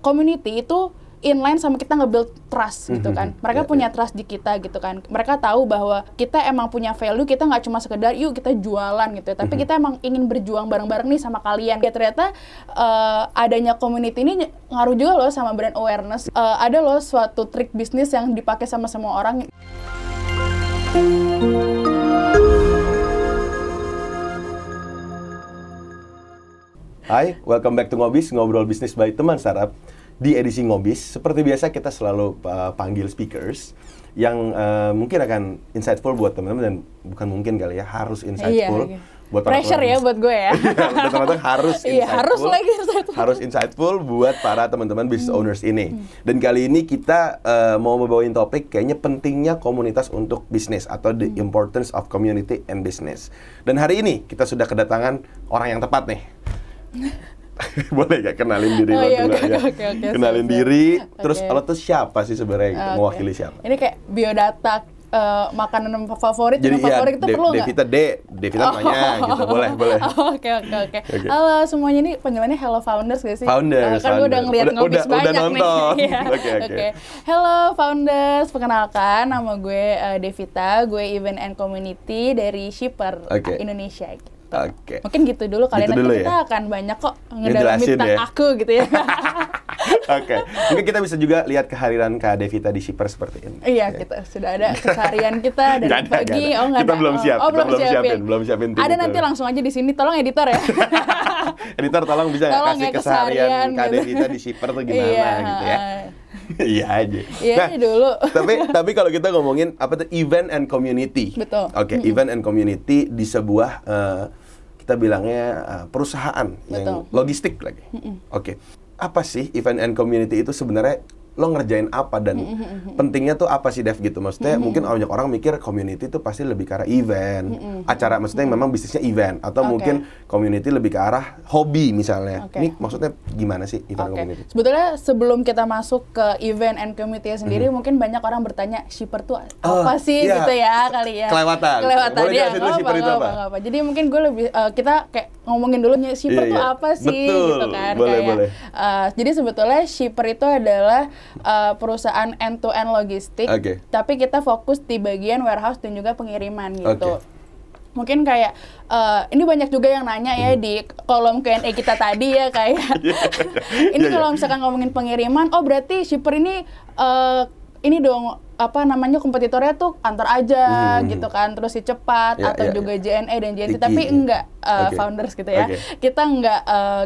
community itu inline sama kita nge-build trust gitu kan. Mereka punya trust di kita gitu kan. Mereka tahu bahwa kita emang punya value, kita nggak cuma sekedar yuk kita jualan gitu ya. Tapi kita emang ingin berjuang bareng-bareng nih sama kalian. Ya ternyata adanya community ini ngaruh juga loh sama brand awareness. Ada loh suatu trik bisnis yang dipakai sama semua orang. Hai, welcome back to Ngobis, ngobrol bisnis by teman startup. Di edisi Ngobis, seperti biasa kita selalu panggil speakers yang mungkin akan insightful buat teman-teman, dan bukan mungkin kali ya, harus insightful. Buat pressure ya buat gue ya. Teman-teman harus insightful. Harus insightful buat para teman-teman business owners ini. Dan kali ini kita mau membawain topik kayaknya pentingnya komunitas untuk bisnis atau the importance of community and business. Dan hari ini kita sudah kedatangan orang yang tepat nih. Boleh gak kenalin diri lo dulu ya? Kenalin diri, terus lo tuh siapa sih sebenarnya, mewakili siapa? Ini kayak biodata makanan favorit, jadi favorit itu perlu nggak? Devita namanya gitu, boleh. Oke. Halo semuanya, ini panggilannya Hello Founders gak sih? Founders. Kan gue udah ngeliat Ngobis banyak nonton. nih. Oke. Hello Founders, perkenalkan nama gue Devita, gue Event and Community dari Shipper Indonesia. Oke. Mungkin gitu dulu kalian, gitu nanti kita ya? akan banyak kok ngedalamin tentang aku gitu ya. Oke. Mungkin kita bisa juga lihat kehadiran Kak Devita di Shipper seperti ini. Iya, kita sudah ada keseharian kita dari pagi. Oh, nggak ada. Kita belum siap. Belum siapin tim. Ada nanti langsung aja di sini. Tolong editor ya. Editor tolong bisa tolong kasih ya, keseharian Kak gitu. Devita di Shipper tuh gimana gitu ya. Iya aja. Iya dulu. Tapi kalau kita ngomongin apa tuh event and community. Betul. Oke, event and community di sebuah kita bilangnya perusahaan yang logistik lagi. Oke. Apa sih event and community itu sebenarnya? Lo ngerjain apa dan pentingnya tuh apa sih, Dev, gitu? Maksudnya mungkin banyak orang mikir community itu pasti lebih ke arah event, acara, maksudnya yang memang bisnisnya event, atau mungkin community lebih ke arah hobi misalnya. Ini maksudnya gimana sih event and community? Sebetulnya sebelum kita masuk ke event and community sendiri, mungkin banyak orang bertanya Shipper tuh apa sih gitu ya kali ya. Kelewatan. Boleh jelasin dulu Shipper itu apa? Jadi mungkin gue lebih kita kayak ngomongin dulu Shipper tuh apa sih gitu kan. Boleh. Jadi sebetulnya Shipper itu adalah perusahaan end-to-end logistik, tapi kita fokus di bagian warehouse dan juga pengiriman gitu. Mungkin kayak ini banyak juga yang nanya ya di kolom Q&A kita tadi ya, kayak ini kalau misalkan ngomongin pengiriman, oh berarti Shipper ini dong apa namanya kompetitornya tuh Antar aja gitu kan, terus si Cepat atau juga JNE dan JNT, tapi enggak Founders gitu ya. Kita enggak,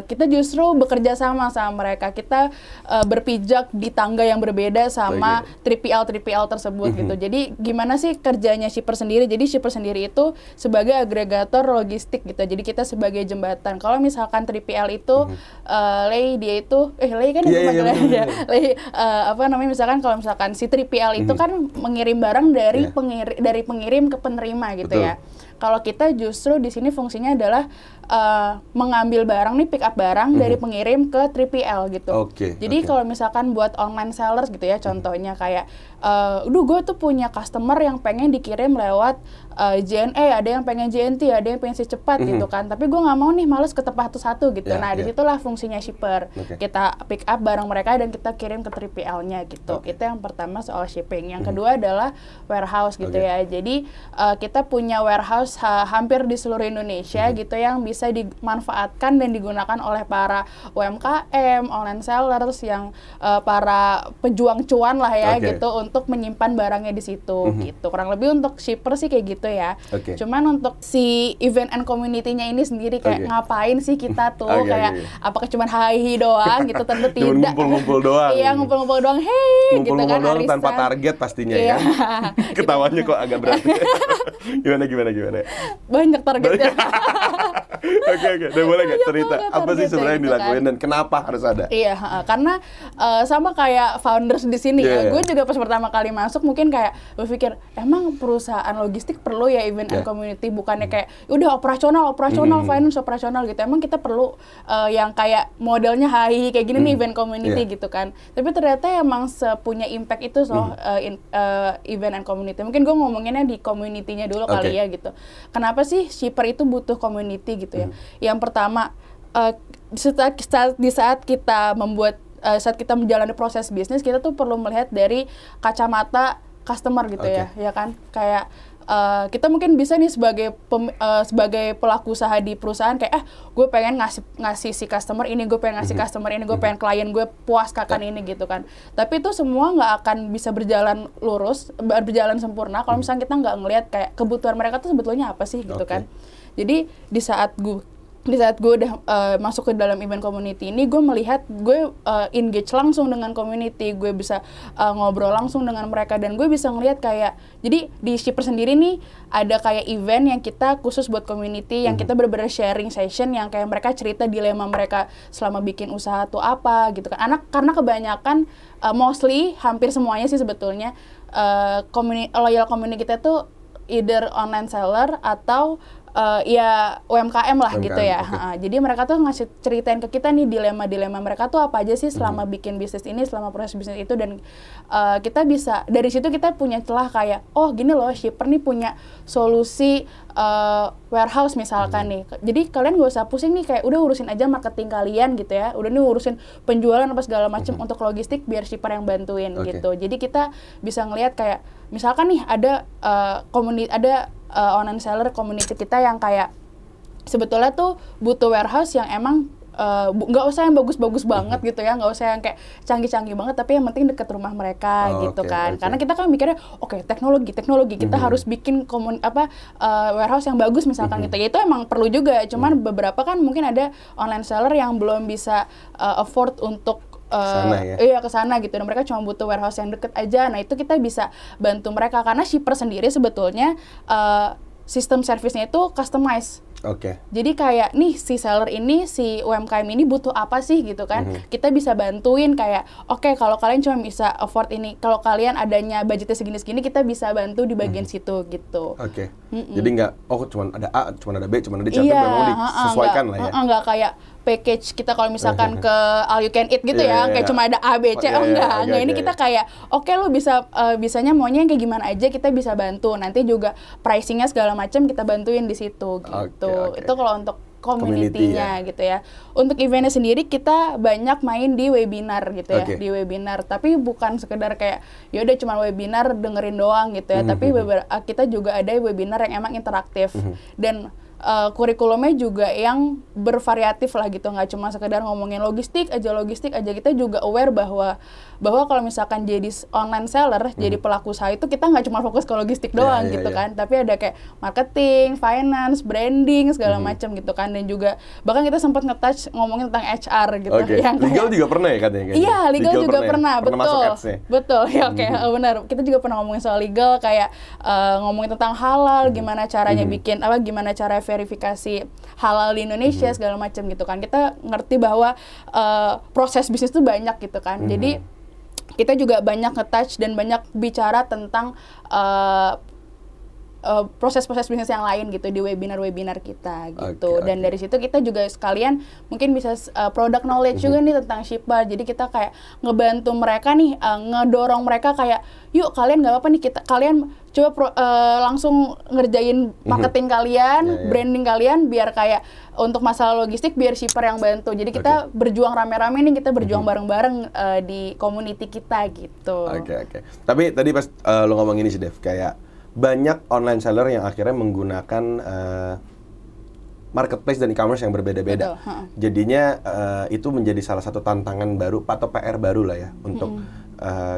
kita justru bekerja sama mereka. Kita berpijak di tangga yang berbeda sama 3PL tersebut gitu. Jadi gimana sih kerjanya Shipper sendiri? Jadi Shipper sendiri itu sebagai agregator logistik gitu. Jadi kita sebagai jembatan. Kalau misalkan 3PL itu dia itu Lei kan panggilannya. Lei apa namanya, misalkan kalau misalkan si 3PL itu kan mengirim barang dari pengirim ke penerima gitu ya. Kalau kita justru di sini fungsinya adalah mengambil barang nih, pick up barang dari pengirim ke 3PL gitu. Jadi kalau misalkan buat online sellers gitu ya, contohnya kayak gue tuh punya customer yang pengen dikirim lewat JNE, ada yang pengen JNT, ada yang pengen si Cepat gitu kan. Tapi gue nggak mau nih, males ke tempat satu gitu. Nah, disitulah fungsinya Shipper. Kita pick up barang mereka dan kita kirim ke 3PL-nya gitu. Itu yang pertama soal shipping. Yang kedua adalah warehouse gitu ya. Jadi kita punya warehouse hampir di seluruh Indonesia gitu, yang bisa dimanfaatkan dan digunakan oleh para UMKM, online sellers, yang para pejuang cuan lah ya gitu, untuk menyimpan barangnya di situ gitu. Kurang lebih untuk Shipper sih kayak gitu ya. Cuman untuk si event and community-nya ini sendiri kayak ngapain sih kita tuh, kayak apakah cuma hi doang gitu? Tentu tidak. Ngumpul-ngumpul doang. Iya, ngumpul-ngumpul doang. Hey, gitu kan, doang tanpa target pastinya ya. Ketawanya kok agak berat. Gimana? Banyak targetnya. Oke. Dan boleh nggak cerita apa sih sebenarnya yang dilakuin dan kenapa harus ada? Iya, karena sama kayak Founders di sini ya. Gue juga pas pertama kali masuk mungkin kayak berpikir, emang perusahaan logistik perlu ya event and community, bukannya kayak udah operasional, finance operasional gitu. Emang kita perlu yang kayak modelnya kayak gini nih, event community gitu kan. Tapi ternyata emang punya impact itu event and community. Mungkin gue ngomonginnya di community-nya dulu kali ya gitu. Kenapa sih Shipper itu butuh community gitu ya? Yang pertama, di saat kita membuat saat kita menjalani proses bisnis, kita tuh perlu melihat dari kacamata customer gitu ya kan, kayak kita mungkin bisa nih sebagai pelaku usaha di perusahaan kayak gue pengen ngasih si customer ini, gue pengen ngasih customer ini, gue pengen klien gue puas akan ini gitu kan. Tapi itu semua nggak akan bisa berjalan lurus, berjalan sempurna kalau misalnya kita nggak ngelihat kayak kebutuhan mereka tuh sebetulnya apa sih gitu kan. Jadi di saat gue udah masuk ke dalam event community ini, gue melihat gue engage langsung dengan community, gue bisa ngobrol langsung dengan mereka, dan gue bisa ngelihat kayak, jadi di Shipper sendiri nih ada kayak event yang kita khusus buat community, yang kita bener-bener sharing session, yang kayak mereka cerita dilema mereka selama bikin usaha tuh apa gitu kan. Karena kebanyakan mostly hampir semuanya sih sebetulnya loyal community kita tuh either online seller atau ya UMKM lah gitu ya. Jadi mereka tuh ngasih ceritain ke kita nih dilema-dilema mereka tuh apa aja sih selama bikin bisnis ini, selama proses bisnis itu, dan kita bisa dari situ kita punya celah kayak, oh gini loh Shipper nih punya solusi warehouse misalkan nih. Jadi kalian gak usah pusing nih, kayak udah urusin aja marketing kalian gitu ya. Udah nih urusin penjualan apa segala macam untuk logistik biar Shipper yang bantuin gitu. Jadi kita bisa ngelihat kayak misalkan nih ada online seller community kita yang kayak sebetulnya tuh butuh warehouse yang emang nggak usah yang bagus-bagus banget gitu ya, nggak usah yang kayak canggih-canggih banget, tapi yang penting deket rumah mereka gitu kan. Karena kita kan mikirnya teknologi kita harus bikin warehouse yang bagus misalkan gitu. Ya itu emang perlu juga, cuman beberapa kan mungkin ada online seller yang belum bisa afford untuk kesana gitu, dan mereka cuma butuh warehouse yang deket aja. Nah itu kita bisa bantu mereka, karena Shipper sendiri sebetulnya sistem servisnya itu customize. Jadi kayak nih si seller ini, si UMKM ini butuh apa sih gitu kan. Kita bisa bantuin kayak kalau kalian cuma bisa afford ini, kalau kalian adanya budgetnya segini-segini, kita bisa bantu di bagian situ gitu. Jadi nggak cuma ada A, cuma ada B, cuma ada D, tapi memang disesuaikan lah ya. Nggak kayak package kita kalau misalkan ke all you can eat gitu kayak cuma ada A, B, C, enggak. Ini kita kayak lu bisanya maunya yang kayak gimana aja, kita bisa bantu. Nanti juga pricingnya segala macam kita bantuin di situ gitu. Itu kalau untuk community-nya gitu ya. Untuk eventnya sendiri kita banyak main di webinar gitu ya, di webinar. Tapi bukan sekedar kayak ya udah cuma webinar dengerin doang gitu ya. Tapi kita juga ada webinar yang emang interaktif dan kurikulumnya juga yang bervariatif lah gitu, nggak cuma sekedar ngomongin logistik aja. Kita juga aware bahwa kalau misalkan jadi online seller, jadi pelaku usaha itu kita nggak cuma fokus ke logistik doang kan, tapi ada kayak marketing, finance, branding segala macam gitu kan, dan juga bahkan kita sempat nge-touch ngomongin tentang HR gitu. Yang legal juga pernah ya katanya? Iya, legal juga pernah betul ya. Benar, kita juga pernah ngomongin soal legal, kayak ngomongin tentang halal, gimana caranya bikin gimana cara verifikasi halal di Indonesia segala macam gitu kan. Kita ngerti bahwa proses bisnis itu banyak gitu kan. Jadi kita juga banyak nge-touch dan banyak bicara tentang proses-proses bisnis yang lain gitu di webinar-webinar kita gitu. Dan dari situ kita juga sekalian mungkin bisa product knowledge juga nih tentang Shipper. Jadi kita kayak ngebantu mereka nih, ngedorong mereka kayak, yuk kalian nggak apa-apa nih, kalian coba langsung ngerjain marketing kalian, branding kalian, biar kayak untuk masalah logistik biar Shipper yang bantu. Jadi kita berjuang rame-rame nih, kita berjuang bareng-bareng di community kita gitu. Tapi tadi pas lo ngomong ini sih Dev, kayak banyak online seller yang akhirnya menggunakan marketplace dan e-commerce yang berbeda-beda. Jadinya itu menjadi salah satu tantangan baru atau PR baru lah ya untuk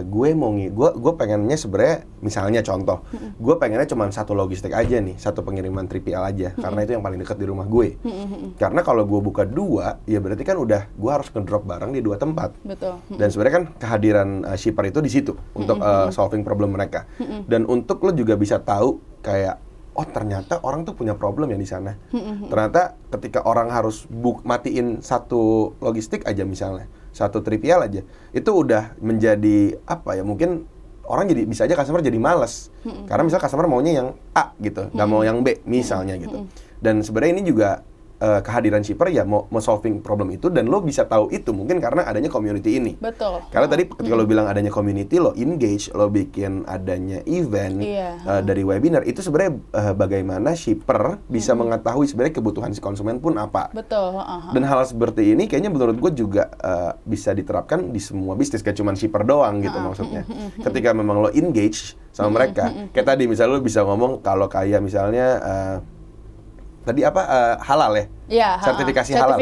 gue pengennya sebenarnya, misalnya contoh, gue pengennya cuma satu logistik aja nih, satu pengiriman 3PL aja, karena itu yang paling dekat di rumah gue. Karena kalau gue buka dua, ya berarti kan udah gue harus ngedrop barang di dua tempat. Dan sebenarnya kan kehadiran Shipper itu di situ untuk solving problem mereka. Dan untuk lo juga bisa tahu kayak, oh ternyata orang tuh punya problem ya di sana. Ternyata ketika orang harus matiin satu logistik aja misalnya, satu 3PL aja, itu udah menjadi apa ya, mungkin orang jadi bisa aja customer jadi malas. Karena misalnya customer maunya yang A gitu, nggak mau yang B misalnya gitu. Dan sebenarnya ini juga kehadiran shipper ya mau solving problem itu, dan lo bisa tahu itu mungkin karena adanya community ini. Betul. Karena tadi ketika lo bilang adanya community, lo engage, lo bikin adanya event dari webinar, itu sebenarnya bagaimana shipper bisa mengetahui sebenarnya kebutuhan si konsumen pun apa. Betul. Dan hal seperti ini kayaknya menurut gue juga bisa diterapkan di semua bisnis, kayak cuman shipper doang gitu maksudnya. Ketika memang lo engage sama mereka, kayak tadi misalnya lo bisa ngomong kalau kayak misalnya tadi halal ya? Iya, sertifikasi halal.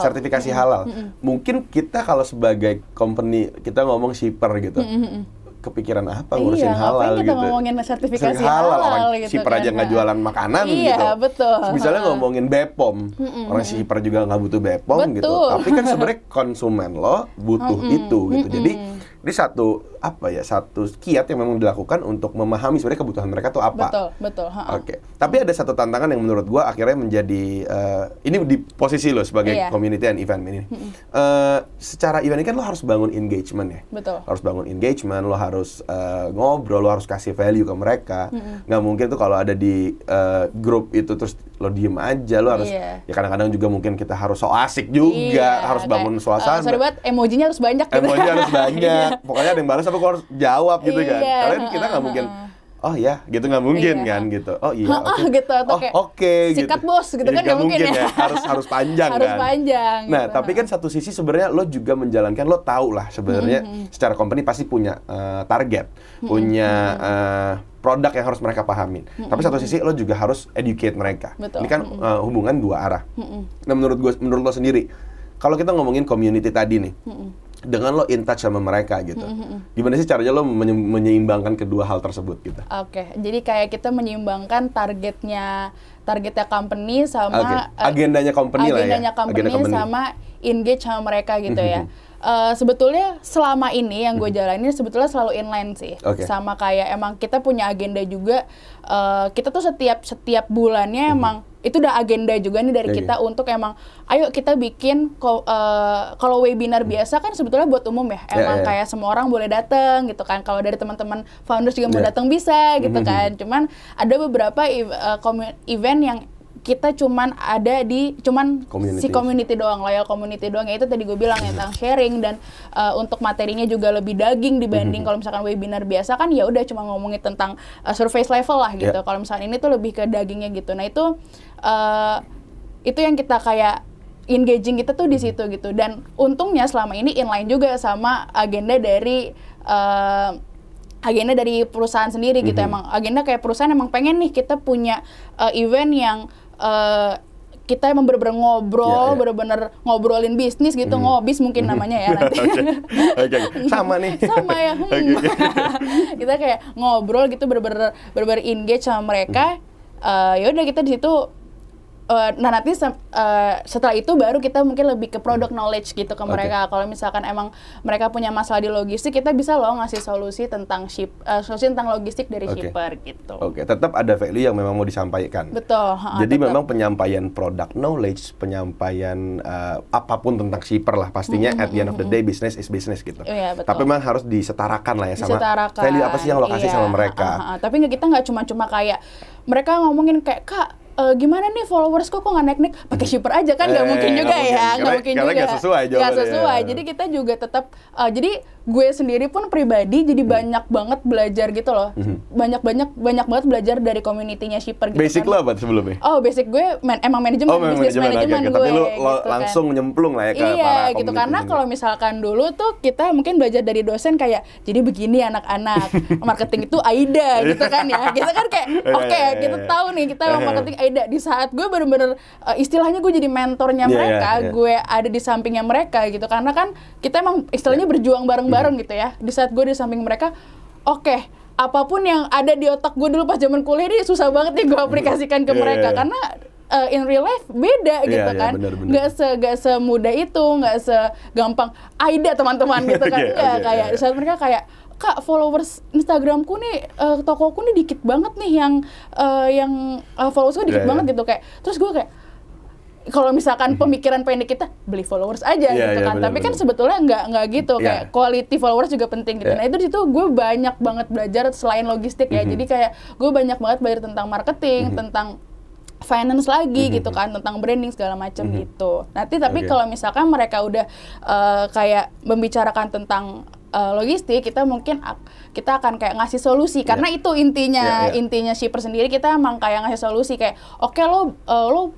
Sertifikasi halal. Mungkin kita kalau sebagai company kita ngomong shipper gitu. Kepikiran apa ngurusin halal kita gitu. Ngomongin sertifikasi halal orang gitu shipper aja nggak jualan makanan gitu. Iya, betul. Misalnya ngomongin BPOM. Orang shipper juga nggak butuh BPOM gitu. Tapi kan sebenarnya konsumen lo butuh itu gitu. Jadi ini satu kiat yang memang dilakukan untuk memahami sebenarnya kebutuhan mereka tuh apa. Betul. Oke. Tapi ada satu tantangan yang menurut gua akhirnya menjadi ini di posisi lo sebagai community and event ini. Secara event ini kan lo harus bangun engagement ya. Betul. Harus bangun engagement, lo harus ngobrol, lo harus kasih value ke mereka. Nggak mungkin tuh kalau ada di grup itu terus lo diem aja, lo harus ya kadang-kadang juga mungkin kita harus so asik juga, harus bangun suasana. Sorry banget, emojinya harus banyak gitu. Emoji harus banyak. Pokoknya ada yang balas apa gue harus jawab gitu kan. Karena kita nggak mungkin oh ya, gitu nggak mungkin kan gitu. Oh iya, oke. Gitu, atau kayak sikat gitu. bos gitu kan nggak mungkin ya. Harus panjang harus kan. panjang. Nah, gitu. tapi kan satu sisi sebenarnya lo juga menjalankan, lo tahu lah sebenarnya secara company pasti punya target, punya produk yang harus mereka pahamin. Tapi satu sisi lo juga harus educate mereka. Betul. Ini kan hubungan dua arah. Nah, menurut lo sendiri, kalau kita ngomongin community tadi nih, dengan lo in touch sama mereka gitu, gimana sih caranya lo menyeimbangkan kedua hal tersebut gitu? Oke, jadi kayak kita menyeimbangkan targetnya company sama agendanya company lah ya. Agenda company sama engage sama mereka gitu ya. Sebetulnya selama ini yang gue jalanin sebetulnya selalu inline sih, sama kayak emang kita punya agenda juga. Kita tuh setiap bulannya emang itu udah agenda juga nih dari kita untuk emang ayo kita bikin kalau webinar biasa kan sebetulnya buat umum ya, emang kayak semua orang boleh datang gitu kan, kalau dari teman-teman founders juga mau datang bisa gitu kan. Cuman ada beberapa event yang kita cuman ada di si community doang, loyal community doang, ya itu tadi gue bilang tentang sharing dan untuk materinya juga lebih daging dibanding kalau misalkan webinar biasa kan ya udah cuma ngomongin tentang surface level lah gitu. Kalau misalkan ini tuh lebih ke dagingnya gitu. Nah itu yang kita kayak engaging kita tuh di situ gitu, dan untungnya selama ini inline juga sama agenda dari perusahaan sendiri gitu. Emang agenda kayak perusahaan emang pengen nih kita punya event yang kita emang bener-bener ngobrol, bener-bener ngobrolin bisnis gitu, ngobis mungkin namanya ya nanti. Sama nih. Sama ya. Kita kayak ngobrol gitu, bener-bener engage sama mereka. Ya udah kita di situ. Nah nanti setelah itu baru kita mungkin lebih ke product knowledge gitu ke mereka. Kalau misalkan emang mereka punya masalah di logistik, kita bisa loh ngasih solusi tentang logistik dari shipper gitu. Tetap ada value yang memang mau disampaikan. Betul. Jadi memang penyampaian product knowledge, penyampaian apapun tentang shipper lah pastinya at the end of the day business is business gitu. Iya, betul. Tapi memang harus disetarakan lah ya sama value apa sih yang lo kasih sama mereka. Tapi kita nggak cuma kayak mereka ngomongin kayak Kak, gimana nih followers kok nggak naik-naik, pakai shipper aja kan nggak mungkin juga ya, nggak mungkin juga, nggak sesuai. Jadi kita juga tetap jadi gue sendiri pun pribadi jadi banyak banget belajar gitu loh, banyak banget belajar dari community-nya shipper gitu. Basic lo apa sebelumnya? Basic gue emang manajemen, bisnis manajemen gue. Tapi lu gitu langsung nyemplung lah ya ke para gitu, karena kalau misalkan dulu tuh kita mungkin belajar dari dosen kayak jadi begini anak-anak marketing itu AIDA gitu kan ya, kita kan kayak kita tahu nih kita marketing AIDA. Di saat gue bener-bener istilahnya gue jadi mentornya mereka, gue ada di sampingnya mereka gitu, karena kan kita emang istilahnya berjuang bareng-bareng gitu ya. Di saat gue di samping mereka, apapun yang ada di otak gue dulu pas zaman kuliah ini susah banget nih gue aplikasikan ke mereka, karena in real life beda gitu kan. Nggak semudah itu, nggak segampang AIDA teman-teman gitu kan. Kayak di saat mereka kayak, Kak, followers Instagramku nih, tokoku nih dikit banget nih yang followersku dikit banget gitu kayak. Terus gue kayak, kalau misalkan pemikiran pendek kita beli followers aja gitu kan, tapi kan sebetulnya nggak gitu, kayak quality followers juga penting gitu. Nah itu di situ gue banyak banget belajar selain logistik ya. Jadi kayak gue banyak banget belajar tentang marketing, tentang finance lagi gitu kan, tentang branding segala macam gitu. Nanti tapi kalau misalkan mereka udah kayak membicarakan tentang logistik, kita mungkin kita akan kayak ngasih solusi karena itu intinya Shipper sendiri. Kita emang kayak ngasih solusi kayak oke, lo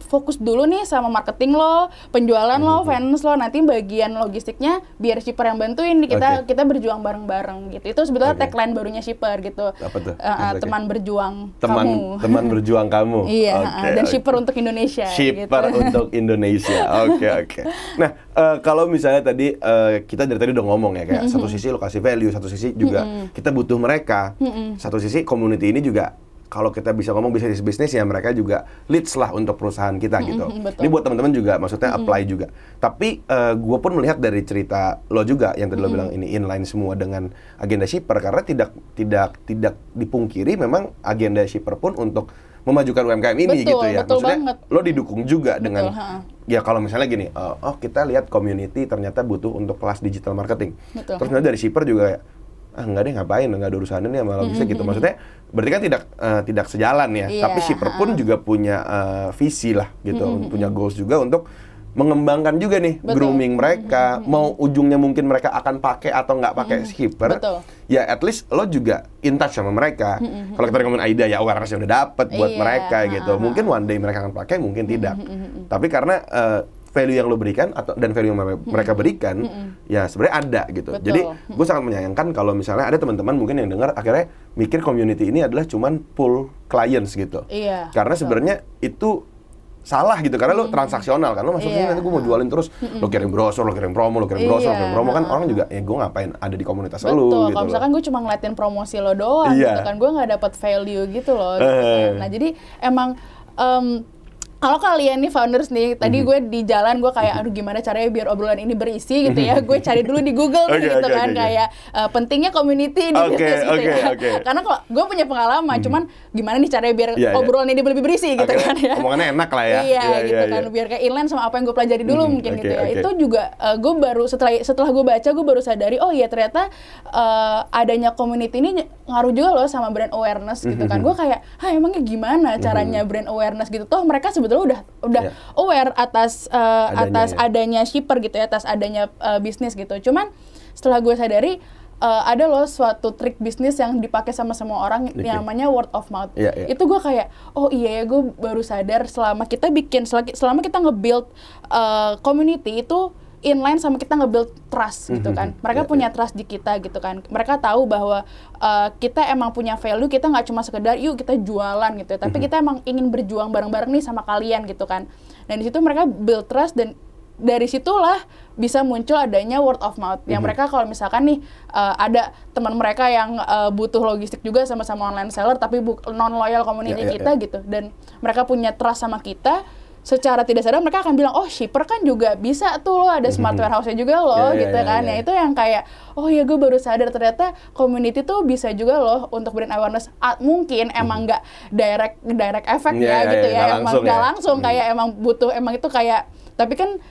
fokus dulu nih sama marketing lo, penjualan lo, finance lo, nanti bagian logistiknya biar Shipper yang bantuin. Kita berjuang bareng-bareng gitu. Itu sebetulnya tagline barunya Shipper gitu. Apa tuh? Teman berjuang kamu. Teman berjuang kamu. Iya, dan Shipper untuk Indonesia. Shipper gitu. untuk Indonesia. Oke. Nah, kalau misalnya tadi kita dari tadi udah ngomong ya kayak satu sisi lo kasih value, satu sisi juga kita butuh mereka. Satu sisi community ini juga kalau kita bisa ngomong bisnis ya mereka juga leads lah untuk perusahaan kita gitu. Ini buat teman-teman juga maksudnya apply juga. Tapi gue pun melihat dari cerita lo juga yang tadi lo bilang ini inline semua dengan agenda Shipper karena tidak dipungkiri memang agenda Shipper pun untuk memajukan UMKM ini gitu ya. Maksudnya lo didukung juga dengan ya kalau misalnya gini, kita lihat community ternyata butuh untuk kelas digital marketing. Terus dari Shipper juga enggak deh ngapain, enggak ada urusannya nih sama logistik gitu. Maksudnya berarti kan tidak sejalan ya. Tapi Shipper pun juga punya visi lah gitu, punya goals juga untuk mengembangkan juga nih grooming mereka. Mau ujungnya mungkin mereka akan pakai atau nggak pakai Shipper. Ya at least lo juga in touch sama mereka. Kalau kita ngomongin Aida ya awareness udah dapet buat mereka gitu. Mungkin one day mereka akan pakai, mungkin tidak. Tapi karena value yang lo berikan dan value yang mereka berikan ya sebenarnya ada gitu. Jadi gue sangat menyayangkan kalau misalnya ada teman-teman mungkin yang dengar akhirnya mikir community ini adalah cuman pool clients gitu. Karena sebenarnya itu salah gitu karena lo transaksional kan, lo masuk sini nanti gue mau jualin terus, lo kirim brosur, lo kirim promo, kan orang juga ya gue ngapain ada di komunitas lo gitu. Kalau misalkan gue cuma ngeliatin promosi lo doang gitu kan, gue nggak dapat value gitu loh. Gitu. Nah jadi emang kalau kalian nih founders nih, tadi gue di jalan gue kayak aduh gimana caranya biar obrolan ini berisi gitu ya. Gue cari dulu di Google gitu kan kayak pentingnya community di bisnis gitu ya. Karena kalau gue punya pengalaman, cuman gimana nih caranya biar obrolan ini lebih berisi gitu kan ya. Omongannya enak lah ya. Iya gitu kan, biar kayak inline sama apa yang gue pelajari dulu mungkin gitu ya. Itu juga gue baru setelah gue baca gue baru sadari oh iya ternyata adanya community ini ngaruh juga loh sama brand awareness gitu kan. Gue kayak emangnya gimana caranya brand awareness gitu. Toh mereka sebetulnya udah aware atas adanya Shipper gitu ya, atas adanya bisnis gitu. Cuman setelah gue sadari ada loh suatu trik bisnis yang dipakai sama semua orang yang namanya word of mouth. Itu gue kayak oh iya ya, gue baru sadar selama kita nge-build community itu inline sama kita nge-build trust gitu kan. Mereka punya trust di kita gitu kan. Mereka tahu bahwa kita emang punya value, kita nggak cuma sekedar yuk kita jualan gitu ya. Tapi kita emang ingin berjuang bareng-bareng nih sama kalian gitu kan. Dan di situ mereka build trust dan dari situlah bisa muncul adanya word of mouth. Yang mereka kalau misalkan nih ada teman mereka yang butuh logistik juga sama-sama online seller tapi non-loyal community kita gitu. Dan mereka punya trust sama kita, secara tidak sadar mereka akan bilang, oh Shipper kan juga bisa tuh loh, ada smart warehouse-nya juga loh gitu kan. Ya itu yang kayak, oh ya gue baru sadar ternyata community tuh bisa juga loh untuk brand awareness. Mungkin emang nggak direct effect gitu ya, emang nggak langsung kayak emang butuh, emang itu kayak, tapi kan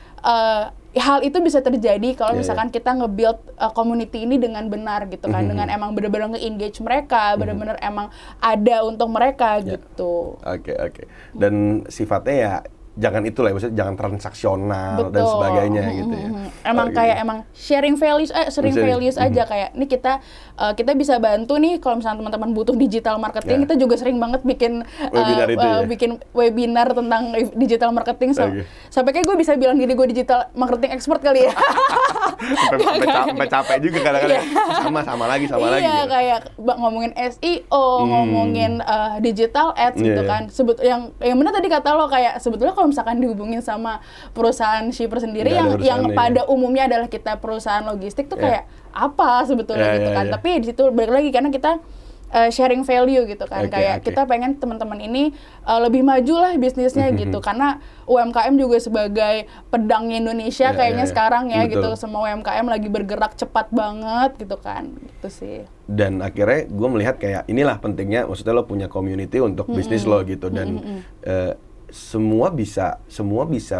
hal itu bisa terjadi kalau misalkan kita nge-build community ini dengan benar gitu kan, dengan emang benar-benar nge-engage mereka, benar-benar emang ada untuk mereka gitu. Oke. Dan sifatnya ya jangan itulah ya, maksudnya jangan transaksional dan sebagainya gitu ya. Emang kayak emang sharing values aja kayak ini kita bisa bantu nih kalau misalnya teman-teman butuh digital marketing, kita juga sering banget bikin bikin webinar tentang digital marketing sampai kayak gue bisa bilang diri gue digital marketing expert kali ya. sampai capek juga kadang-kadang. sama lagi iya, kayak ngomongin SEO, ngomongin digital ads gitu kan. Yang benar tadi kata lo kayak sebetulnya kalau misalkan dihubungin sama perusahaan Shipper sendiri yang pada umumnya adalah kita perusahaan logistik tuh kayak apa sebetulnya gitu kan. Tapi di situ balik lagi karena kita sharing value gitu kan. Kita pengen teman-teman ini lebih maju lah bisnisnya gitu. Karena UMKM juga sebagai pedangnya Indonesia kayaknya sekarang ya gitu. Semua UMKM lagi bergerak cepat banget gitu kan. Gitu sih. Dan akhirnya gue melihat kayak inilah pentingnya, maksudnya lo punya community untuk bisnis lo gitu. Dan semua bisa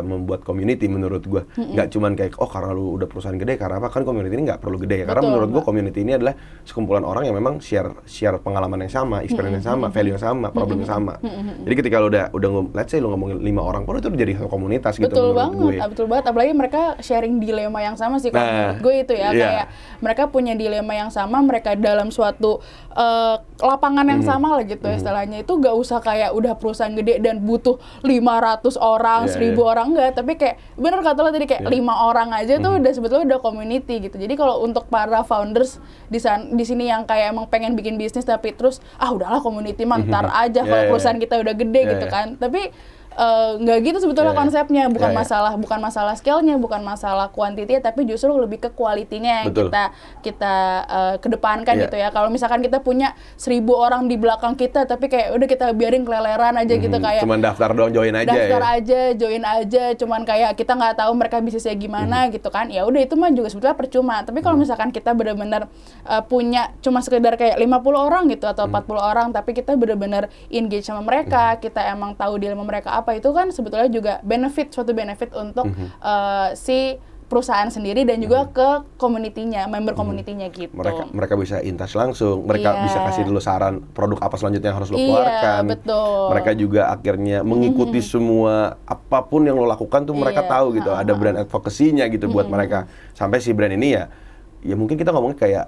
membuat community menurut gue. Nggak cuman kayak karena lu udah perusahaan gede, karena apa? Kan community ini nggak perlu gede ya. Karena menurut gue community ini adalah sekumpulan orang yang memang share pengalaman yang sama, experience yang sama, value yang sama, problem yang sama. Jadi ketika lu udah let's say lu ngomongin 5 orang pun itu udah jadi satu komunitas gitu menurut gue. Betul banget. Apalagi mereka sharing dilema yang sama sih kalau menurut gue itu ya. Kayak mereka punya dilema yang sama, mereka dalam suatu lapangan yang sama lah gitu istilahnya. Itu nggak usah kayak udah perusahaan gede dan butuh 500 orang, 1000 orang, enggak, tapi kayak bener kata lo tadi kayak 5 orang aja tuh udah sebetulnya udah community gitu. Jadi kalau untuk para founders di sini yang kayak emang pengen bikin bisnis tapi terus udahlah community ntar aja kalau perusahaan kita udah gede gitu kan. Tapi nggak gitu sebetulnya konsepnya, bukan masalah scale-nya, bukan masalah kuantitinya, tapi justru lebih ke quality-nya yang kita kedepankan gitu ya. Kalau misalkan kita punya 1000 orang di belakang kita, tapi kayak udah kita biarin keleleran aja gitu kayak. Cuman daftar doang, join aja, cuman kayak kita nggak tahu mereka bisnisnya gimana gitu kan. Ya udah itu mah juga sebetulnya percuma. Tapi kalau misalkan kita benar-benar punya cuma sekedar kayak 50 orang gitu atau 40 orang, tapi kita benar-benar engage sama mereka, kita emang tahu dilema mereka apa, itu kan sebetulnya juga suatu benefit untuk si perusahaan sendiri dan juga ke community-nya, member community-nya gitu. Mereka bisa in touch langsung, mereka bisa kasih dulu saran produk apa selanjutnya yang harus lo keluarkan. Betul. Mereka juga akhirnya mengikuti semua apapun yang lo lakukan tuh mereka tahu gitu. Ada brand advocacy-nya gitu buat mereka. Sampai si brand ini ya mungkin kita ngomongnya kayak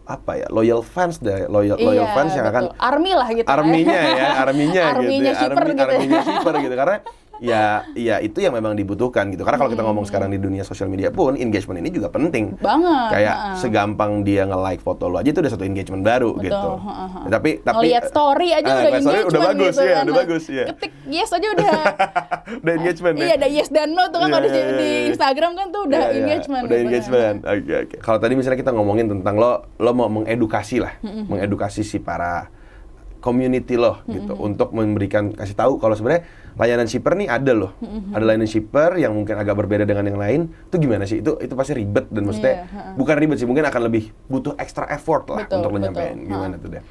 apa ya, loyal fans loyal fans yang akan army lah gitu. Arminya gitu. Arminya shipper gitu. Karena ya itu yang memang dibutuhkan gitu. Karena kalau kita ngomong sekarang di dunia sosial media pun engagement ini juga penting banget. Kayak segampang dia nge-like foto lo aja itu udah satu engagement baru. Betul. Gitu. Tapi ngeliat story aja udah engagement udah bagus gitu, udah bagus ya. Ketik yes aja udah udah engagement. Iya, ada yes dan no tuh kan kalau di Instagram kan tuh udah engagement. Udah engagement. Oke. Kalau tadi misalnya kita ngomongin tentang lo mau mengedukasi lah, mengedukasi si para community lo gitu untuk kasih tahu kalau sebenarnya layanan shipper nih ada loh. Ada layanan shipper yang mungkin agak berbeda dengan yang lain. Itu gimana sih? Itu pasti ribet dan maksudnya bukan ribet sih, mungkin akan lebih butuh extra effort lah untuk lo nyampein. Gimana tuh deh?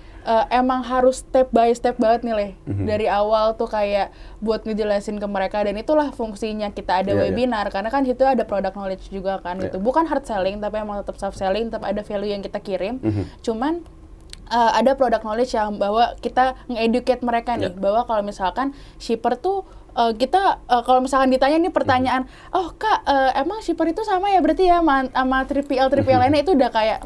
Emang harus step by step banget nih Le. Dari awal tuh kayak buat ngejelasin ke mereka, dan itulah fungsinya kita ada webinar karena kan itu ada product knowledge juga kan gitu. Bukan hard selling tapi emang tetap soft selling, tetap ada value yang kita kirim. Cuman ada product knowledge yang bahwa kita nge-educate mereka nih bahwa kalau misalkan shipper tuh kita kalau misalkan ditanya nih pertanyaan, Kak, emang shipper itu sama ya berarti ya sama 3PL lainnya, itu udah kayak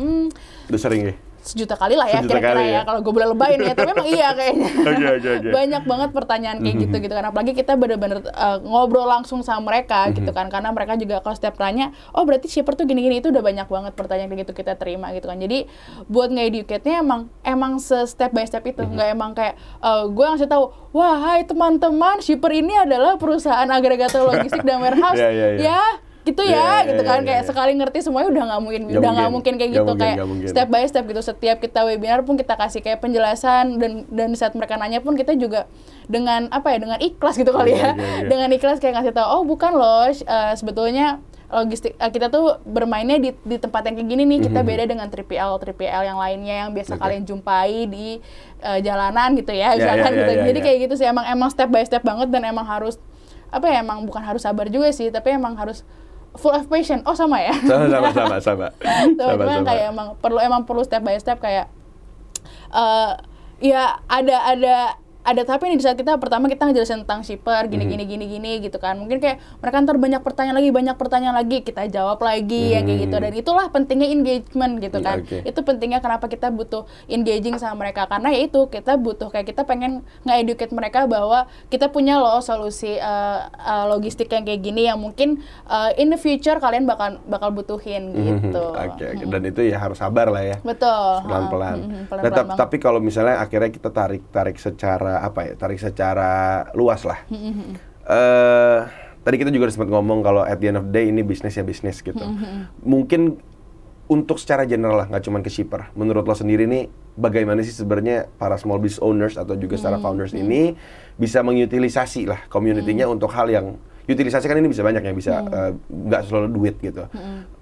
udah sering ya? 1 juta kali lah ya kira-kira ya kalau gue boleh lebayin ya, tapi emang iya kayaknya. Okay. Banyak banget pertanyaan kayak gitu kan, apalagi kita bener-bener ngobrol langsung sama mereka gitu kan, karena mereka juga kalau setiap tanya, berarti shipper tuh gini-gini, itu udah banyak banget pertanyaan kayak gitu kita terima gitu kan. Jadi buat nge-educate-nya emang step by step itu, nggak emang kayak gue ngasih tahu, wah hai teman-teman, shipper ini adalah perusahaan agregator logistik dan warehouse ya gitu gitu kan, kayak sekali ngerti semuanya udah nggak mungkin kayak gitu, kayak step by step gitu. Setiap kita webinar pun kita kasih kayak penjelasan, dan saat mereka nanya pun kita juga dengan dengan ikhlas gitu kali ya. Dengan ikhlas kayak ngasih tahu, bukan loh, sebetulnya logistik kita tuh bermainnya di tempat yang kayak gini nih, kita beda dengan 3PL yang lainnya yang biasa kalian jumpai di jalanan gitu ya, misalkan gitu. Jadi kayak gitu sih, emang step by step banget, dan emang harus emang bukan harus sabar juga sih, tapi emang harus full of passion. Sama ya? Sama. Cuman kayak emang perlu step by step, kayak ya ada tapi nih di saat pertama kita ngejelasin tentang shipper gini gitu kan, mungkin kayak mereka ntar banyak pertanyaan lagi kita jawab lagi yang kayak gitu, dan itulah pentingnya engagement gitu kan. Itu pentingnya kenapa kita butuh engaging sama mereka, karena ya itu kita butuh, kayak kita pengen nge-educate mereka bahwa kita punya loh solusi logistik yang kayak gini yang mungkin in the future kalian bakal butuhin gitu. Dan itu ya harus sabar lah ya. Betul. Pelan-pelan. Tapi kalau misalnya akhirnya kita tarik secara luas lah. Tadi kita juga sempat ngomong kalau at the end of the day ini bisnis gitu. Mungkin untuk secara general lah, nggak cuma ke shipper. Menurut lo sendiri nih, bagaimana sih sebenarnya para small business owners atau juga secara founders ini bisa mengutilisasi lah community-nya untuk hal yang utilisasi kan ini bisa banyak yang bisa nggak selalu duit gitu.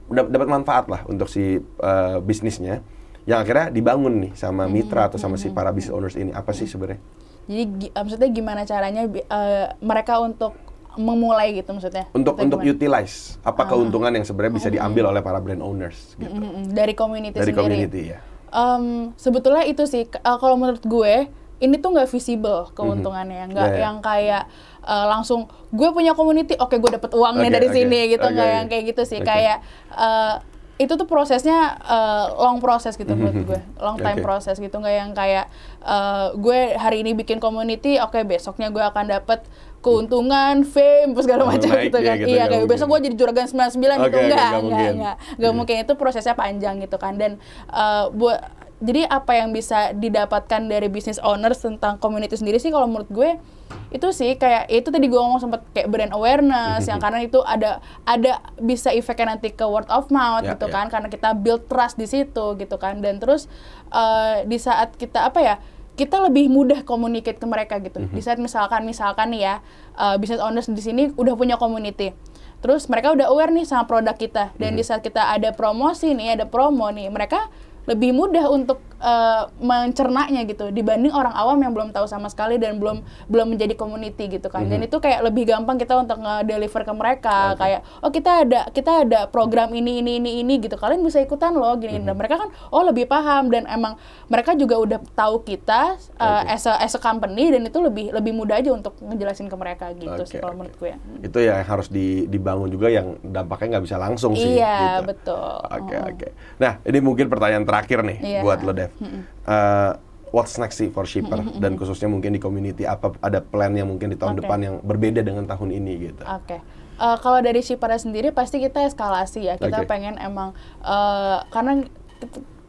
Dapat manfaat lah untuk si bisnisnya yang akhirnya dibangun nih sama mitra atau sama si para business owners ini. Apa sih sebenarnya? Jadi maksudnya gimana caranya mereka untuk memulai gitu maksudnya? Untuk utilize apa keuntungan yang sebenarnya bisa diambil oleh para brand owners gitu. Dari community sendiri. Dari community ya. Sebetulnya itu sih kalau menurut gue ini tuh nggak visible keuntungannya, nggak yang kayak langsung gue punya community, oke gue dapet uangnya dari sini gitu, nggak yang kayak gitu sih. Kayak itu tuh prosesnya long proses gitu menurut gue, long time proses gitu, nggak yang kayak gue hari ini bikin community, oke besoknya gue akan dapet keuntungan, fame, segala macam gitu kan. Iya, kayak besok gue jadi juragan 99 gitu, nggak mungkin. Itu prosesnya panjang gitu kan. Dan jadi apa yang bisa didapatkan dari business owners tentang community sendiri sih kalau menurut gue itu sih kayak itu tadi gue ngomong sempat kayak brand awareness yang karena itu ada bisa efeknya nanti ke word of mouth gitu kan, karena kita build trust di situ gitu kan. Dan terus di saat kita kita lebih mudah communicate ke mereka gitu. Di saat misalkan nih ya business owners di sini udah punya community. Terus mereka udah aware nih sama produk kita, dan di saat kita ada promosi nih, ada promo nih, mereka lebih mudah untuk mencernanya gitu dibanding orang awam yang belum tahu sama sekali dan belum menjadi community gitu kan. Dan itu kayak lebih gampang kita untuk nge-deliver ke mereka kayak kita ada program ini gitu, kalian bisa ikutan loh gini. Dan mereka kan lebih paham, dan emang mereka juga udah tahu kita as a company, dan itu lebih mudah aja untuk ngejelasin ke mereka gitu sih kalau menurut gue. Itu ya harus dibangun juga, yang dampaknya nggak bisa langsung sih. Iya, gitu. Betul. Oke. Nah, ini mungkin pertanyaan terakhir nih buat lo, Dev. What's next sih for Shipper, dan khususnya mungkin di community, apa ada plan yang mungkin di tahun depan yang berbeda dengan tahun ini gitu? Kalau dari Shipper sendiri pasti kita eskalasi ya. Kita pengen emang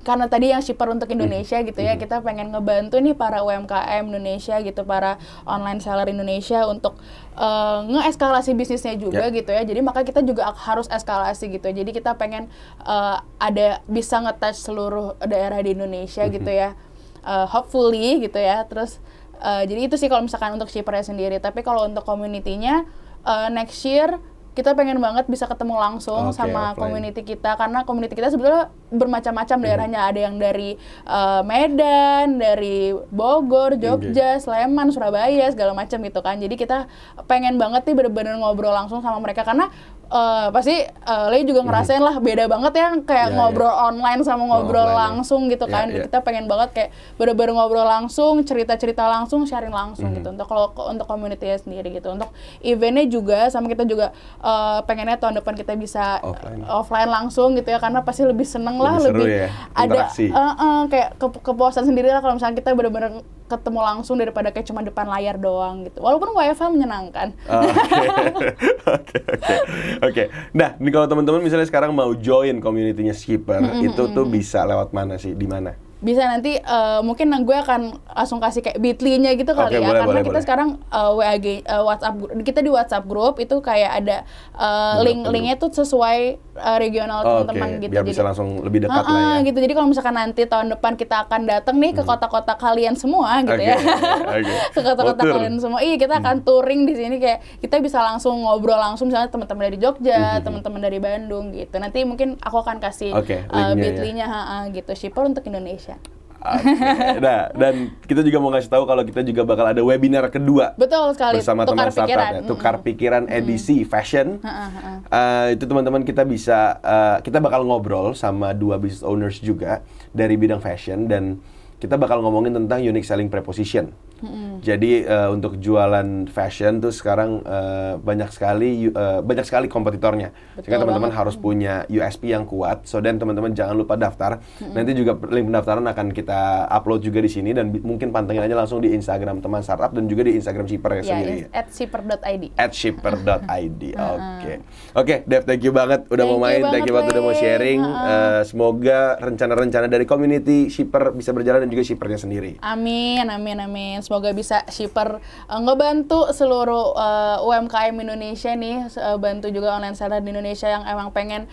karena tadi yang Shipper untuk Indonesia gitu ya, kita pengen ngebantu nih para UMKM Indonesia gitu, para online seller Indonesia untuk nge-eskalasi bisnisnya juga gitu ya. Jadi maka kita juga harus eskalasi gitu. Jadi kita pengen bisa nge-touch seluruh daerah di Indonesia gitu ya. Hopefully gitu ya. Terus jadi itu sih kalau misalkan untuk Shipper sendiri. Tapi kalau untuk community-nya next year kita pengen banget bisa ketemu langsung sama community kita, karena community kita sebetulnya bermacam-macam daerahnya. Ada yang dari Medan, dari Bogor, Jogja, Sleman, Surabaya, segala macam gitu kan. Jadi kita pengen banget nih bener-bener ngobrol langsung sama mereka, karena pasti Lei juga ngerasain lah beda banget ya kayak ngobrol online sama ngobrol langsung gitu kan. Kita pengen banget kayak bener-bener ngobrol langsung, cerita-cerita langsung, sharing langsung gitu. Untuk community-nya sendiri gitu. Untuk eventnya juga sama kita juga pengennya tahun depan kita bisa offline langsung gitu ya, karena pasti lebih seneng lah, lebih ada kayak kepuasan sendiri lah kalau misalnya kita bener-bener ketemu langsung daripada kayak cuma depan layar doang gitu. Walaupun WFH menyenangkan. Oke. Nah, ini kalau teman-teman misalnya sekarang mau join community-nya Shipper, itu tuh bisa lewat mana sih? Di mana? Bisa nanti mungkin gue akan langsung kasih kayak bit.ly-nya gitu kali ya, karena kita sekarang WhatsApp, kita di WhatsApp group itu kayak ada linknya tuh sesuai regional teman-teman gitu. Biar bisa langsung lebih dekat lah ya. Gitu. Jadi kalau misalkan nanti tahun depan kita akan datang nih ke kota-kota kalian semua gitu ya. Ke kota-kota kalian semua. Iya, kita akan touring di sini, kayak kita bisa langsung ngobrol langsung misalnya teman-teman dari Jogja, teman-teman dari Bandung gitu. Nanti mungkin aku akan kasih bit.ly-nya gitu, Shipper untuk Indonesia. Nah, dan kita juga mau ngasih tahu kalau kita juga bakal ada webinar kedua. Betul sekali. Bersama teman startup ya, Tukar Pikiran edisi Fashion. Itu teman-teman kita bisa, kita bakal ngobrol sama 2 business owners juga dari bidang fashion, dan kita bakal ngomongin tentang unique selling proposition. Jadi untuk jualan fashion tuh sekarang banyak sekali kompetitornya. Sehingga teman-teman harus punya USP yang kuat. So dan teman-teman jangan lupa daftar. Nanti juga link pendaftaran akan kita upload juga di sini, dan mungkin pantengin aja langsung di Instagram teman startup dan juga di Instagram Shipper sendiri. @shipper.id. @shipper.id. Oke, Dev, thank you banget udah mau main, thank you banget udah mau sharing. Semoga rencana-rencana dari community Shipper bisa berjalan, dan juga Shippernya sendiri. Amin. Semoga bisa Shipper ngebantu seluruh UMKM Indonesia nih, bantu juga online seller di Indonesia yang emang pengen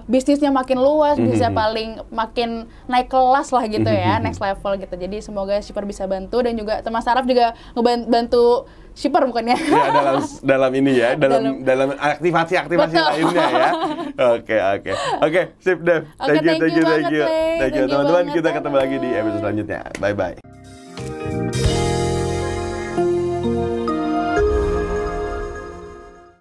bisnisnya makin luas, bisa makin naik kelas lah gitu ya, next level gitu. Jadi semoga Shipper bisa bantu, dan juga teman startup juga ngebantu Shipper bukannya? Ya, dalam ini ya, dalam aktivasi lainnya ya. Oke, sip Dev. Thank you. Teman-teman, kita ketemu lagi di episode selanjutnya. Bye-bye.